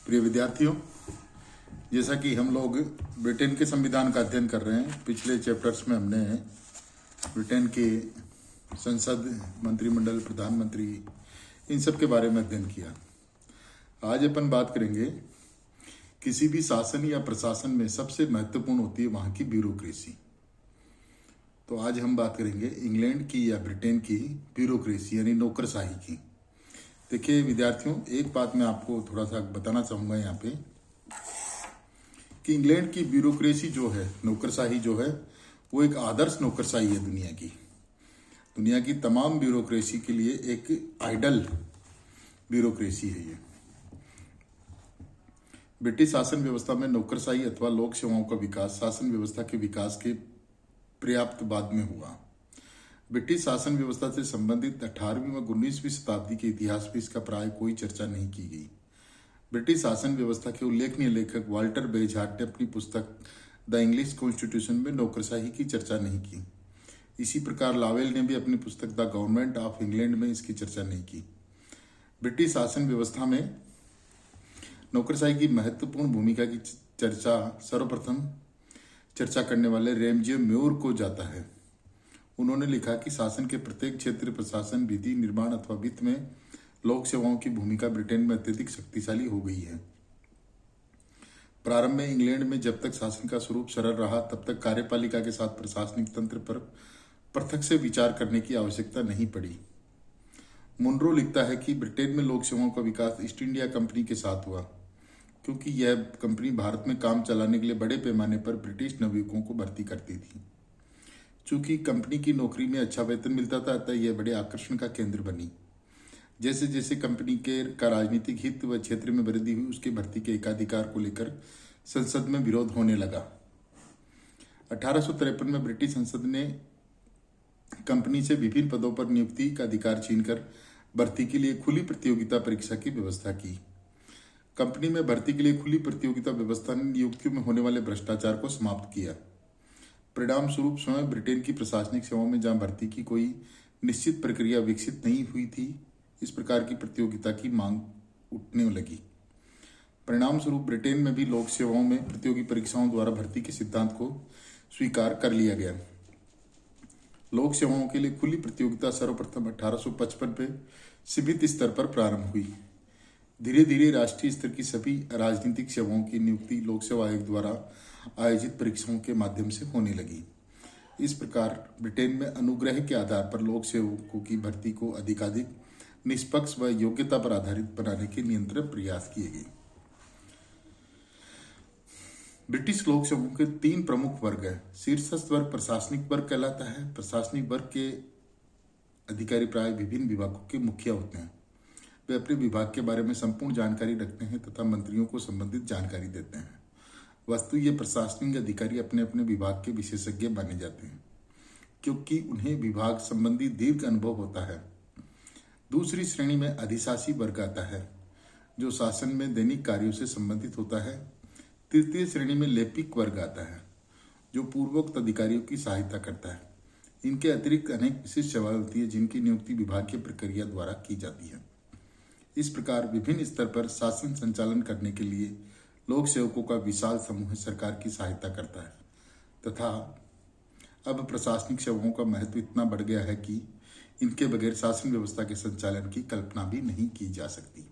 प्रिय विद्यार्थियों, जैसा कि हम लोग ब्रिटेन के संविधान का अध्ययन कर रहे हैं, पिछले चैप्टर्स में हमने ब्रिटेन के संसद, मंत्रिमंडल, प्रधानमंत्री, इन सब के बारे में अध्ययन किया। आज अपन बात करेंगे किसी भी शासन या प्रशासन में सबसे महत्वपूर्ण होती है वहाँ की ब्यूरोक्रेसी। तो आज हम बात करेंगे इंग्लैंड की या ब्रिटेन की ब्यूरोक्रेसी यानी नौकरशाही की। देखिए विद्यार्थियों, एक बात मैं आपको थोड़ा सा बताना चाहूँगा यहाँ पे कि इंग्लैंड की ब्यूरोक्रेसी जो है, नौकरशाही जो है, वो एक आदर्श नौकरशाही है दुनिया की तमाम ब्यूरोक्रेसी के लिए एक आइडल ब्यूरोक्रेसी है ये। ब्रिटिश शासन व्यवस्था में नौकरशाही अथवा लोक सेवाओं का विकास शासन व्यवस्था के विकास के पर्याप्त बाद में हुआ। ब्रिटिश शासन व्यवस्था से संबंधित 18वीं व 19वीं शताब्दी के इतिहास में इसका प्राय कोई चर्चा नहीं की गई। ब्रिटिश शासन व्यवस्था के उल्लेखनीय लेखक वाल्टर बेजहार्ट ने अपनी पुस्तक द इंग्लिश कॉन्स्टिट्यूशन में नौकरशाही की चर्चा नहीं की। इसी प्रकार लावेल ने भी अपनी पुस्तक द गवर्नमेंट ऑफ इंग्लैंड में इसकी चर्चा नहीं की। ब्रिटिश शासन व्यवस्था में नौकरशाही की महत्वपूर्ण भूमिका की सर्वप्रथम चर्चा करने वाले रैमजे म्योर को जाता है। उन्होंने लिखा कि शासन के प्रत्येक क्षेत्र, प्रशासन, विधि निर्माण अथवा वित्त में लोक सेवाओं की भूमिका ब्रिटेन में अत्यधिक शक्तिशाली हो गई है। प्रारंभ में इंग्लैंड में जब तक शासन का स्वरूप सरल रहा तब तक कार्यपालिका के साथ प्रशासनिक तंत्र पर पृथक से विचार करने की आवश्यकता नहीं पड़ी। मुनरो लिखता है कि ब्रिटेन में लोक सेवाओं का विकास ईस्ट इंडिया कंपनी के साथ हुआ, क्योंकि यह कंपनी भारत में काम चलाने के लिए बड़े पैमाने पर ब्रिटिश नवयुवकों को भर्ती करती थी। चूंकि कंपनी की नौकरी में अच्छा वेतन मिलता था, अतः यह बड़े आकर्षण का केंद्र बनी। जैसे जैसे कंपनी का राजनीतिक हित व क्षेत्र में वृद्धि हुई, उसके भर्ती के एकाधिकार को लेकर संसद में विरोध होने लगा। 1853 में ब्रिटिश संसद ने कंपनी से विभिन्न पदों पर नियुक्ति का अधिकार छीनकर भर्ती के लिए खुली प्रतियोगिता परीक्षा की व्यवस्था की। कंपनी में भर्ती के लिए खुली प्रतियोगिता व्यवस्था ने नियुक्तियों में होने वाले भ्रष्टाचार को समाप्त किया। परिणाम स्वरूप स्वयं ब्रिटेन की प्रशासनिक सेवाओं में जहां भर्ती की कोई निश्चित प्रक्रिया विकसित नहीं हुई थी, इस प्रकार की प्रतियोगिता की मांग उठने लगी। परिणाम स्वरूप ब्रिटेन में भी लोक सेवाओं में प्रतियोगी परीक्षाओं द्वारा भर्ती के सिद्धांत को स्वीकार कर लिया गया। लोक सेवाओं के लिए खुली प्रतियोगिता सर्वप्रथम 1855 में सीमित स्तर पर प्रारंभ हुई। धीरे धीरे राष्ट्रीय स्तर की सभी राजनीतिक सेवाओं की नियुक्ति लोक सेवा आयोग द्वारा आयोजित परीक्षाओं के माध्यम से होने लगी। इस प्रकार ब्रिटेन में अनुग्रह के आधार पर लोक सेवकों की भर्ती को अधिकाधिक निष्पक्ष व योग्यता पर आधारित बनाने के निरंतर प्रयास किए गए। ब्रिटिश लोक सेवकों के 3 प्रमुख वर्ग हैं। शीर्षस्थ वर्ग प्रशासनिक वर्ग कहलाता है। प्रशासनिक वर्ग के अधिकारी प्राय विभिन्न विभागों के मुखिया होते हैं। वे अपने विभाग के बारे में संपूर्ण जानकारी रखते हैं तथा मंत्रियों को संबंधित जानकारी देते हैं। वस्तु ये प्रशासनिक अधिकारी अपने अपने विभाग के विशेषज्ञ माने जाते हैं, क्योंकि उन्हें विभाग संबंधी दीर्घ अनुभव होता है। दूसरी श्रेणी में अधिशासी वर्ग आता है, जो शासन में दैनिक कार्यों से संबंधित होता है। तृतीय श्रेणी में लेपिक वर्ग आता है, जो पूर्वोक्त अधिकारियों की सहायता करता है। इनके अतिरिक्त अनेक विशिष्ट सेवाएं होती है, जिनकी नियुक्ति विभागीय प्रक्रिया द्वारा की जाती है। इस प्रकार विभिन्न स्तर पर शासन संचालन करने के लिए लोक सेवकों का विशाल समूह सरकार की सहायता करता है तथा अब प्रशासनिक सेवाओं का महत्व इतना बढ़ गया है कि इनके बगैर शासन व्यवस्था के संचालन की कल्पना भी नहीं की जा सकती।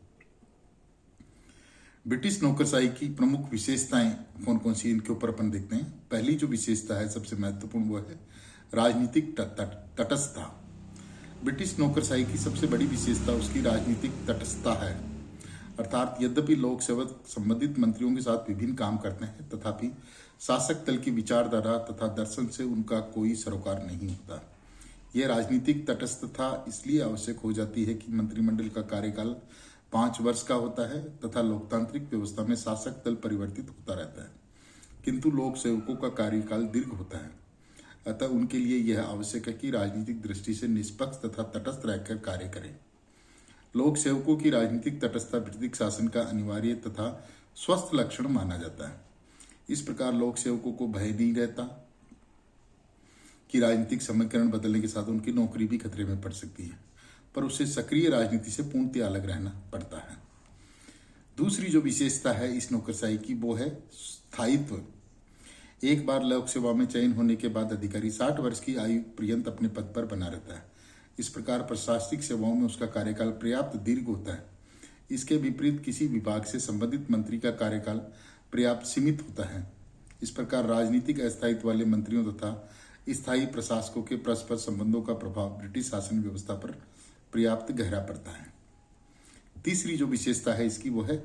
ब्रिटिश नौकरशाही की प्रमुख विशेषताएं कौन कौन सी, इनके ऊपर अपन देखते हैं। पहली जो विशेषता है सबसे महत्वपूर्ण, वो है राजनीतिक तटस्थता। ब्रिटिश नौकरशाही की सबसे बड़ी विशेषता उसकी राजनीतिक तटस्थता है, अर्थात यद्यपि लोक सेवक संबंधित मंत्रियों के साथ विभिन्न काम करते हैं, तथापि शासक दल की विचारधारा तथा दर्शन से उनका कोई सरोकार नहीं होता। यह राजनीतिक तटस्थता इसलिए आवश्यक हो जाती है कि मंत्रिमंडल का कार्यकाल 5 वर्ष का होता है तथा लोकतांत्रिक व्यवस्था में शासक दल परिवर्तित होता रहता है, किंतु लोक सेवकों का कार्यकाल दीर्घ होता है। अतः उनके लिए यह आवश्यक है कि राजनीतिक दृष्टि से निष्पक्ष तथा तटस्थ रहकर कार्य करें। लोक सेवकों की राजनीतिक तटस्थता ब्रिटिश शासन का अनिवार्य तथा स्वस्थ लक्षण माना जाता है। इस प्रकार लोक सेवकों को भय नहीं रहता कि राजनीतिक समीकरण बदलने के साथ उनकी नौकरी भी खतरे में पड़ सकती है, पर उसे सक्रिय राजनीति से पूर्णतः अलग रहना पड़ता है। दूसरी जो विशेषता है इस नौकरशाही की वो है स्थायित्व। एक बार लोक सेवा में चयन होने के बाद अधिकारी 60 वर्ष की आयु पर्यंत अपने पद पर बना रहता है। इस प्रकार प्रशासनिक सेवाओं में उसका कार्यकाल पर्याप्त दीर्घ होता है। इसके विपरीत किसी विभाग से संबंधित मंत्री का कार्यकाल पर्याप्त सीमित होता है। इस प्रकार राजनीतिक अस्थायित्व वाले मंत्रियों तथा स्थायी प्रशासकों के परस्पर संबंधों का प्रभाव ब्रिटिश शासन व्यवस्था पर पर्याप्त गहरा पड़ता है। तीसरी जो विशेषता है इसकी वो है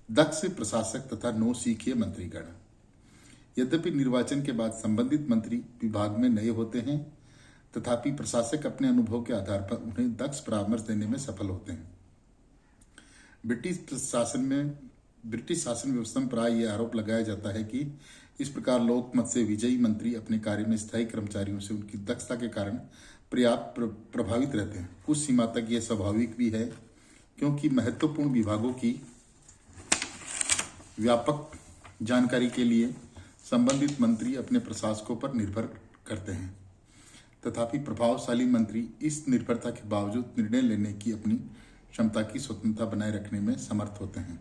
दक्ष प्रशासक तथा नौसिखिए मंत्रीगण। यद्यपि निर्वाचन के बाद संबंधित मंत्री विभाग में नए होते हैं, तथापि प्रशासक अपने अनुभव के आधार पर उन्हें दक्ष परामर्श देने में सफल होते हैं। ब्रिटिश शासन व्यवस्था में प्राय यह आरोप लगाया जाता है कि इस प्रकार लोकमत से विजयी मंत्री अपने कार्य में स्थायी कर्मचारियों से उनकी दक्षता के कारण पर्याप्त प्रभावित रहते हैं। कुछ सीमा तक यह स्वाभाविक भी है, क्योंकि महत्वपूर्ण विभागों की व्यापक जानकारी के लिए संबंधित मंत्री अपने प्रशासकों पर निर्भर करते हैं। तथापि प्रभावशाली मंत्री इस निर्भरता के बावजूद निर्णय लेने की अपनी क्षमता की स्वतंत्रता बनाए रखने में समर्थ होते हैं,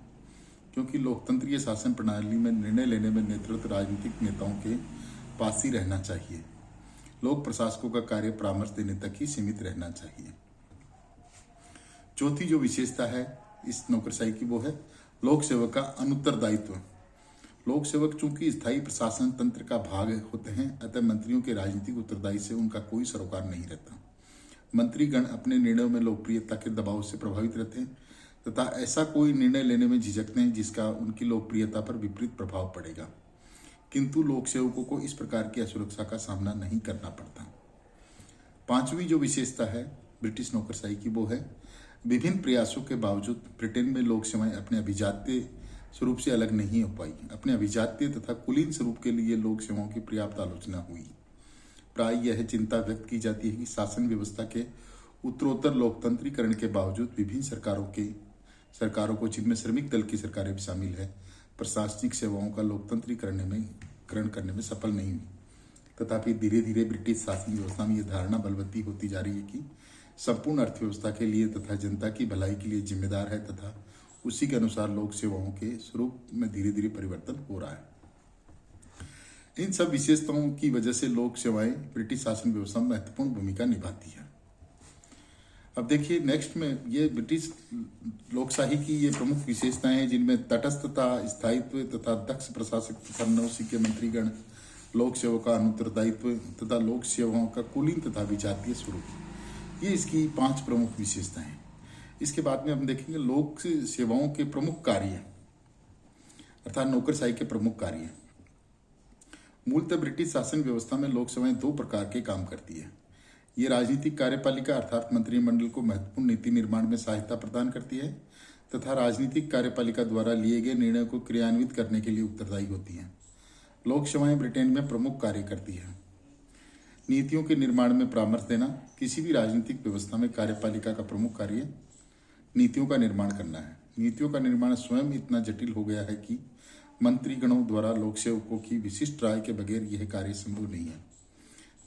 क्योंकि लोकतंत्रीय शासन प्रणाली में निर्णय लेने में नेतृत्व राजनीतिक नेताओं के पास ही रहना चाहिए। लोक प्रशासकों का कार्य परामर्श देने तक ही सीमित रहना चाहिए। चौथी जो विशेषता है इस नौकरशाही की वो है लोक सेवक का अनुत्तरदायित्व। लोक सेवक चूंकि स्थायी प्रशासन तंत्र का भाग होते हैं, अतः मंत्रियों के राजनीतिक उत्तरदायित्व से उनका कोई सरोकार नहीं रहता। मंत्रीगण अपने निर्णयों में लोकप्रियता के दबाव से प्रभावित रहते हैं तथा ऐसा कोई निर्णय लेने में झिझकते हैं जिसका उनकी लोकप्रियता पर विपरीत प्रभाव पड़ेगा, किंतु लोक सेवकों को इस प्रकार की असुरक्षा का सामना नहीं करना पड़ता। पांचवी जो विशेषता है ब्रिटिश नौकरशाही की वो है विभिन्न प्रयासों के बावजूद ब्रिटेन में लोक सेवाएं अपने अभिजात्य स्वरूप से अलग नहीं हो पाई। अपने अभिजात्य तथा कुलीन स्वरूप के लिए लोक सेवाओं की पर्याप्त आलोचना हुई। प्राय यह चिंता व्यक्त की जाती है कि शासन व्यवस्था के उत्तरोत्तर लोकतंत्रीकरण के बावजूद विभिन्न सरकारों को, जिनमें श्रमिक दल की सरकारें भी शामिल है, प्रशासनिक सेवाओं का लोकतंत्रीकरण करने में सफल नहीं हुई। तथापि धीरे धीरे ब्रिटिश शासन व्यवस्था में यह धारणा बलवती होती जा रही है कि संपूर्ण अर्थव्यवस्था के लिए तथा जनता की भलाई के लिए जिम्मेदार है तथा उसी के अनुसार लोक सेवाओं के स्वरूप में धीरे धीरे परिवर्तन हो रहा है। इन सब विशेषताओं की वजह से लोक सेवाएं ब्रिटिश शासन व्यवस्था में महत्वपूर्ण भूमिका निभाती है। अब देखिए नेक्स्ट में ये ब्रिटिश लोकशाही की ये प्रमुख विशेषताएं हैं, जिनमें तटस्थता, स्थायित्व तथा दक्ष प्रशासक तथा नौसिखिए मंत्रीगण, लोक सेवा का अनुत्तरदायित्व तथा लोक सेवाओं का कुलीन तथा विजातीय स्वरूप, ये इसकी 5 प्रमुख विशेषताएं हैं। इसके बाद में हम देखेंगे लोक सेवाओं के प्रमुख कार्य अर्थात नौकरशाही के प्रमुख कार्य। मूलतः ब्रिटिश शासन व्यवस्था में लोक सेवाएं 2 प्रकार के काम करती है। ये राजनीतिक कार्यपालिका अर्थात मंत्रिमंडल को महत्वपूर्ण नीति निर्माण में सहायता प्रदान करती है तथा राजनीतिक कार्यपालिका द्वारा लिए गए निर्णयों को क्रियान्वित करने के लिए उत्तरदायी होती है। लोक सेवाएं ब्रिटेन में प्रमुख कार्य करती है। नीतियों के निर्माण में परामर्श देना। किसी भी राजनीतिक व्यवस्था में कार्यपालिका का प्रमुख कार्य नीतियों का निर्माण करना है। नीतियों का निर्माण स्वयं इतना जटिल हो गया है कि मंत्रीगणों द्वारा लोक सेवकों की विशिष्ट राय के बगैर यह कार्य संभव नहीं है।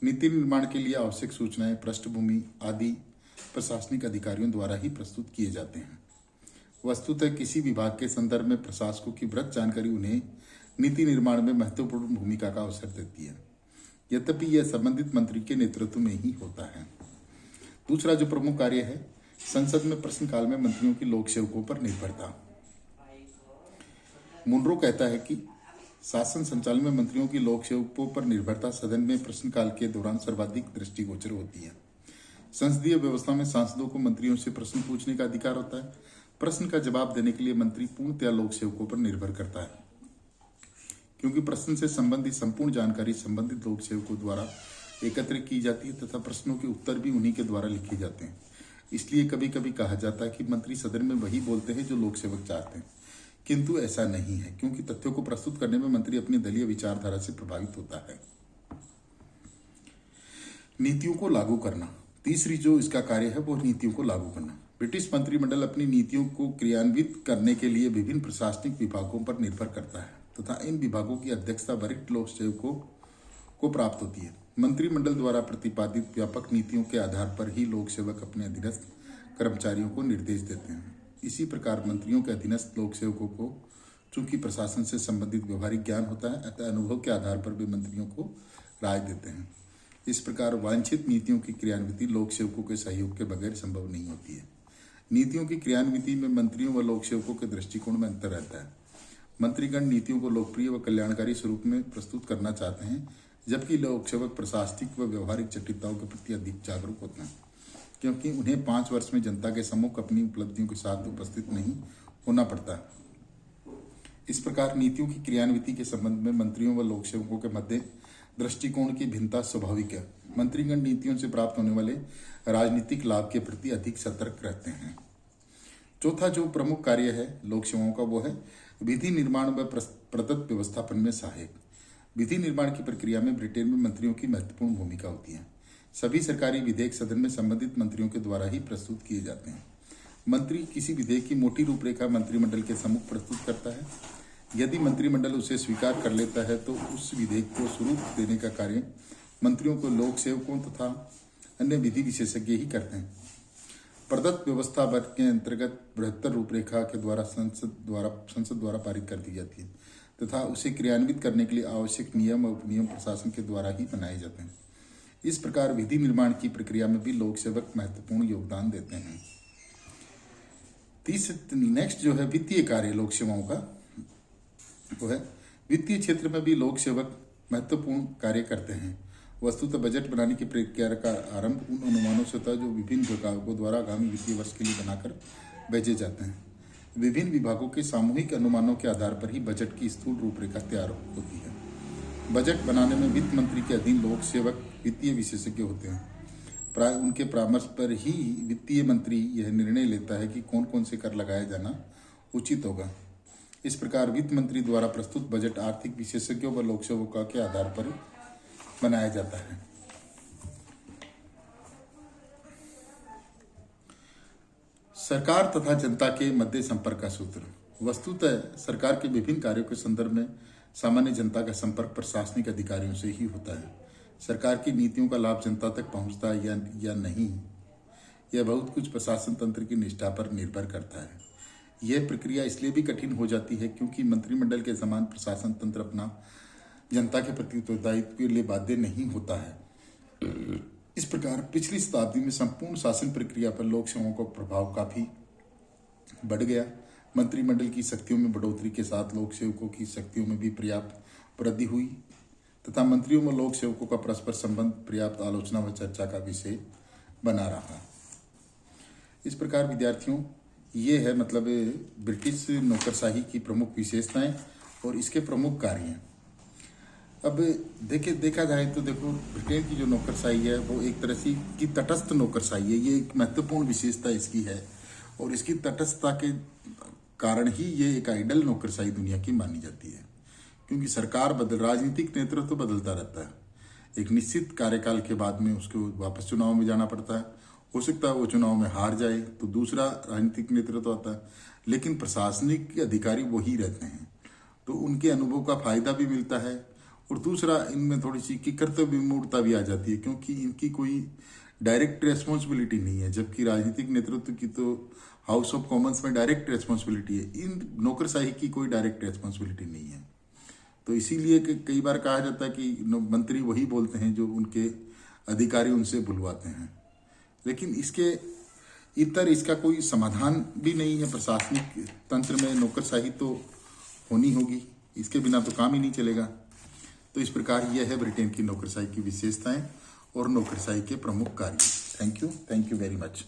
नीति निर्माण के लिए आवश्यक सूचनाएं, पृष्ठभूमि आदि प्रशासनिक अधिकारियों द्वारा ही प्रस्तुत किए जाते हैं। वस्तुतः किसी विभाग के संदर्भ में प्रशासकों की वृहत जानकारी उन्हें नीति निर्माण में महत्वपूर्ण भूमिका का अवसर देती है, यद्यपि यह संबंधित मंत्री के नेतृत्व में ही होता है। दूसरा जो प्रमुख कार्य है संसद में प्रश्नकाल में मंत्रियों की लोक सेवकों पर निर्भरता। मुनरो कहता है कि शासन संचालन में मंत्रियों की लोक सेवकों पर निर्भरता सदन में प्रश्नकाल के दौरान सर्वाधिक दृष्टिगोचर होती है। संसदीय व्यवस्था में सांसदों को मंत्रियों से प्रश्न पूछने का अधिकार होता है। प्रश्न का जवाब देने के लिए मंत्री पूर्णतया लोक सेवकों पर निर्भर करता है, क्योंकि प्रश्न से संबंधित संपूर्ण जानकारी संबंधित लोक सेवकों द्वारा एकत्र की जाती है तथा प्रश्नों के उत्तर भी उन्हीं के द्वारा लिखे जाते हैं। इसलिए कभी कभी कहा जाता है कि मंत्री सदन में वही बोलते हैं जो लोक सेवक चाहते हैं, किंतु ऐसा नहीं है, क्योंकि तथ्यों को प्रस्तुत करने में मंत्री अपनी दलीय विचारधारा से प्रभावित होता है। नीतियों को लागू करना। तीसरी जो इसका कार्य है वो नीतियों को लागू करना। ब्रिटिश मंत्रिमंडल अपनी नीतियों को क्रियान्वित करने के लिए विभिन्न प्रशासनिक विभागों पर निर्भर करता है तथा इन विभागों की अध्यक्षता वरिष्ठ लोक सेवकों को प्राप्त होती है। मंत्रिमंडल द्वारा प्रतिपादित व्यापक नीतियों के आधार पर ही लोक सेवक अपने अधीनस्थ कर्मचारियों को निर्देश देते हैं। इसी प्रकार मंत्रियों के अधीनस्थ लोक सेवकों को चूंकि प्रशासन से संबंधित व्यवहारिक ज्ञान होता है, अतः अनुभव के आधार पर वे मंत्रियों को राय देते हैं। इस प्रकार वांछित नीतियों की क्रियान्विति लोक सेवकों के सहयोग के बगैर संभव नहीं होती है। नीतियों की क्रियान्विति में मंत्रियों व लोक सेवकों के दृष्टिकोण में अंतर रहता है। मंत्रीगण नीतियों को लोकप्रिय व कल्याणकारी स्वरूप में प्रस्तुत करना चाहते हैं, जबकि लोक सेवक प्रशासनिक व व्यवहारिक जटिलताओं के प्रति अधिक जागरूक होते हैं, क्योंकि उन्हें 5 वर्ष में जनता के सम्मुख अपनी उपलब्धियों के साथ उपस्थित नहीं होना पड़ता। इस प्रकार नीतियों की क्रियान्विति के संबंध में मंत्रियों व लोक सेवकों के मध्य दृष्टिकोण की भिन्नता स्वाभाविक है। मंत्रीगण नीतियों से प्राप्त होने वाले राजनीतिक लाभ के प्रति अधिक सतर्क रहते हैं। चौथा जो प्रमुख कार्य है लोक सेवाओं का, वो है विधि निर्माण व प्रदत्त व्यवस्थापन में सहायक। विधि निर्माण की प्रक्रिया में ब्रिटेन में मंत्रियों की महत्वपूर्ण भूमिका होती है। सभी सरकारी विधेयक सदन में संबंधित मंत्रियों के द्वारा ही प्रस्तुत किए जाते हैं। मंत्री किसी विधेयक की मोटी रूपरेखा मंत्रिमंडल के सम्मुख प्रस्तुत करता है। यदि मंत्रिमंडल उसे स्वीकार कर लेता है तो उस विधेयक को स्वरूप देने का कार्य मंत्रियों को लोक सेवकों तथा अन्य विधि विशेषज्ञ ही करते हैं। प्रदत्त व्यवस्था वर्ग के अंतर्गत बृहत्तर रूपरेखा के द्वारा संसद द्वारा पारित कर दी जाती है तथा उसे क्रियान्वित करने के लिए आवश्यक नियम और उपनियम प्रशासन के द्वारा ही बनाए जाते हैं। इस प्रकार विधि निर्माण की प्रक्रिया में भी लोक सेवक महत्वपूर्ण योगदान देते हैं। नेक्स्ट जो है वित्तीय कार्य लोक सेवाओं का, वो है वित्तीय क्षेत्र में भी लोक सेवक महत्वपूर्ण कार्य करते हैं। वस्तुतः बजट बनाने की प्रक्रिया का आरंभ उन अनुमानों से होता है जो विभिन्न विभागों द्वारा आगामी वित्तीय वर्ष के लिए बनाकर भेजे जाते हैं। विभिन्न विभागों के सामूहिक अनुमानों के आधार पर ही बजट की स्थूल रूपरेखा तैयार होती है। बजट बनाने में वित्त मंत्री के अधीन लोक सेवक वित्तीय विशेषज्ञ होते हैं। प्राय उनके परामर्श पर ही वित्तीय मंत्री यह निर्णय लेता है कि कौन कौन से कर लगाया जाना उचित होगा। इस प्रकार वित्त मंत्री द्वारा प्रस्तुत बजट आर्थिक विशेषज्ञों व लोक सेवकों के आधार पर बनाया जाता है। सरकार तथा जनता के मध्य संपर्क का सूत्र। वस्तुतः सरकार के विभिन्न कार्यों के संदर्भ में सामान्य जनता का संपर्क प्रशासनिक अधिकारियों से ही होता है। सरकार की नीतियों का लाभ जनता तक पहुंचता है या नहीं, यह बहुत कुछ प्रशासन तंत्र की निष्ठा पर निर्भर करता है। यह प्रक्रिया इसलिए भी कठिन हो जाती है क्योंकि मंत्रिमंडल के समान प्रशासन तंत्र अपना जनता के प्रति उत्तरदायित्व के लिए बाध्य नहीं होता है। इस प्रकार पिछली शताब्दी में संपूर्ण शासन प्रक्रिया पर लोक सेवाओं का प्रभाव काफी बढ़ गया। मंत्रिमंडल की शक्तियों में बढ़ोतरी के साथ लोक सेवकों की शक्तियों में भी पर्याप्त वृद्धि हुई तथा मंत्रियों व लोक सेवकों का परस्पर संबंध पर्याप्त आलोचना व चर्चा का विषय बना रहा। इस प्रकार विद्यार्थियों, ये है मतलब ब्रिटिश नौकरशाही की प्रमुख विशेषताएं और इसके प्रमुख कार्य हैं। अब देखा जाए तो देखो, ब्रिटेन की जो नौकरशाही है वो एक तरह से की तटस्थ नौकरशाही है। ये एक महत्वपूर्ण विशेषता इसकी है और इसकी तटस्थता के कारण ही ये एक आइडल नौकरशाही दुनिया की मानी जाती है, क्योंकि सरकार राजनीतिक नेतृत्व तो बदलता रहता है। एक निश्चित कार्यकाल के बाद में उसको वापस चुनाव में जाना पड़ता है। हो सकता है वो चुनाव में हार जाए तो दूसरा राजनीतिक नेतृत्व आता है, लेकिन प्रशासनिक अधिकारी वही रहते हैं, तो उनके अनुभव का फायदा भी मिलता है। और दूसरा, इनमें थोड़ी सी की कर्तव्य विमूढ़ता भी आ जाती है, क्योंकि इनकी कोई डायरेक्ट रेस्पॉन्सिबिलिटी नहीं है, जबकि राजनीतिक नेतृत्व की तो हाउस ऑफ कॉमन्स में डायरेक्ट रेस्पॉन्सिबिलिटी है। इन नौकरशाही की कोई डायरेक्ट रेस्पॉन्सिबिलिटी नहीं है। तो इसीलिए कई बार कहा जाता है कि मंत्री वही बोलते हैं जो उनके अधिकारी उनसे बुलवाते हैं, लेकिन इसके इतर इसका कोई समाधान भी नहीं है। प्रशासनिक तंत्र में नौकरशाही तो होनी होगी, इसके बिना तो काम ही नहीं चलेगा। तो इस प्रकार यह है ब्रिटेन की नौकरशाही की विशेषताएं और नौकरशाही के प्रमुख कार्य। Thank you very much.